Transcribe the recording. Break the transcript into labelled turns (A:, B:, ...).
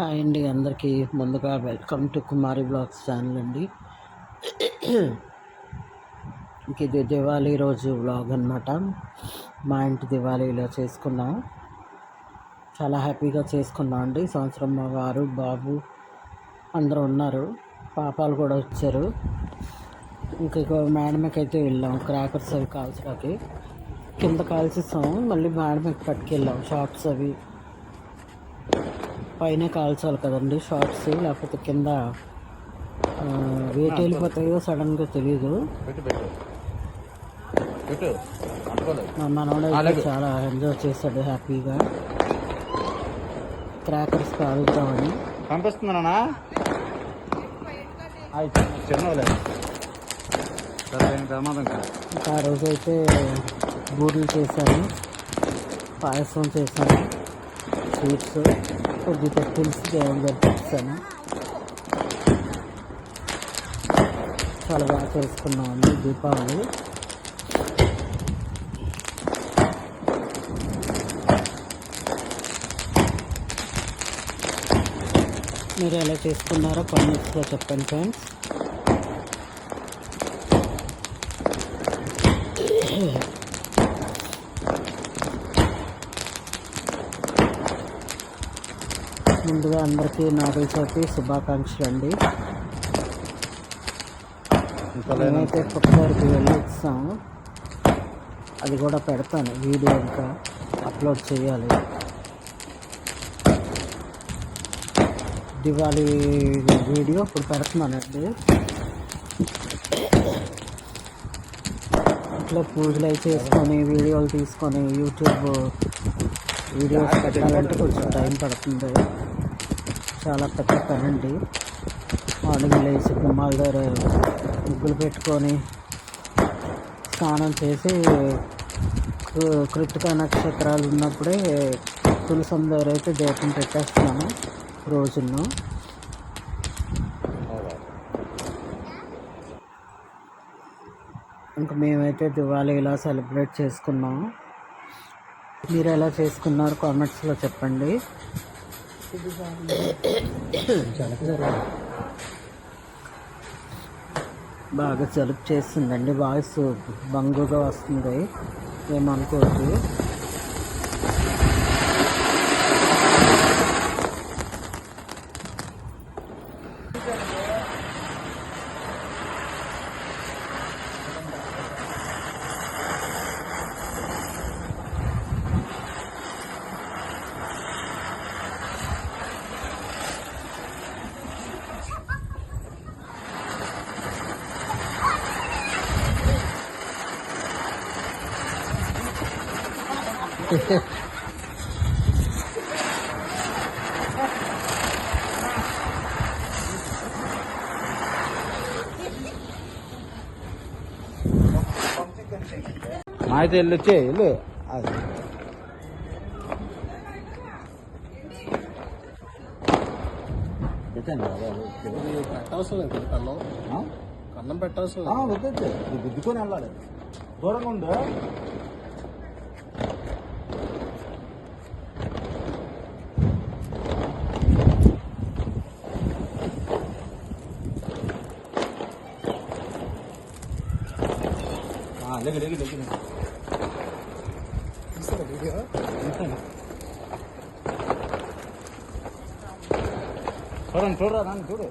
A: Hi అండి, అందరికీ ముందుగా welcome to Kumari blogs channel అండి. ఇది దివాళీ రోజు వ్లాగ్ అనమాట. మా ఇంటి దివాళీ ఇలా చేసుకున్నాం. చాలా హ్యాపీగా చేసుకున్నాం అండి. ఈ సంవత్సరం మా వారు బాబు అందరూ ఉన్నారు, పాపాలు కూడా వచ్చారు. ఇంకా మేడమకి అయితే వెళ్ళాం, క్రాకర్స్ అవి కాల్చడానికి. కింద కాల్చేసాం, మళ్ళీ మేడమకి పట్టుకెళ్ళాం. షార్ట్స్ అవి పైన కాల్చాలి కదండి షార్ట్స్, లేకపోతే కింద వెయిట్ వెళ్ళిపోతాయో సడన్గా తెలియదు. మా మనోడైతే చాలా ఎంజాయ్ చేశాడు హ్యాపీగా. క్రాకర్స్ కాలుద్దామని
B: పంపిస్తున్నానా.
A: ఇంకా ఆ రోజైతే బూరెలు చేశాను, పాయసం చేశాను, స్వీట్స్ కొద్దిగా తెలిసి దేవుని జరిపిస్తాను. చాలా బాగా చేసుకున్నామండి దీపావళి. మీరు ఎలా చేసుకున్నారో కామెంట్స్లో చెప్పండి ఫ్రెండ్స్. ముందుగా అందరికీ నాగుల చవితి శుభాకాంక్షలు అండి. నేనైతే కుక్కరికి వెళ్ళి ఇస్తాము, అది కూడా పెడతాను వీడియో, ఇంకా అప్లోడ్ చేయాలి. దివాళీ వీడియో ఇప్పుడు పెడుతున్నానండి. ఇట్లా పూజలు అవి చేసుకొని వీడియోలు తీసుకొని యూట్యూబ్ వీడియోస్ పెట్టాలంటే కొంచెం టైం పడుతుంది. చాలా పెద్ద పని అండి. మార్నింగ్ లేచి గుమ్మాల దగ్గర ముగ్గులు పెట్టుకొని స్నానం చేసి కృతిక నక్షత్రాలు ఉన్నప్పుడే తులసం దగ్గర అయితే దీపం పెట్టేస్తున్నాను రోజును. ఇంకా మేమైతే దివాళీ ఇలా సెలబ్రేట్ చేసుకున్నాము. మీరు ఎలా చేసుకున్నారు కామెంట్స్లో చెప్పండి. బాగా జలుబు చేస్తుందండి, వాయిస్ బంగుగా వస్తుంది, ఏమనుకోవద్దు.
B: మా అయితే వెళ్ళొచ్చే వెళ్ళు.
C: పెట్టవసరం లేదు కన్నం పెట్టవసరం
B: వద్దొచ్చు, గుద్దుకొని వెళ్ళాలి. దూరంగా ఉండు. చూడండి, చూడరా దాన్ని చూడు.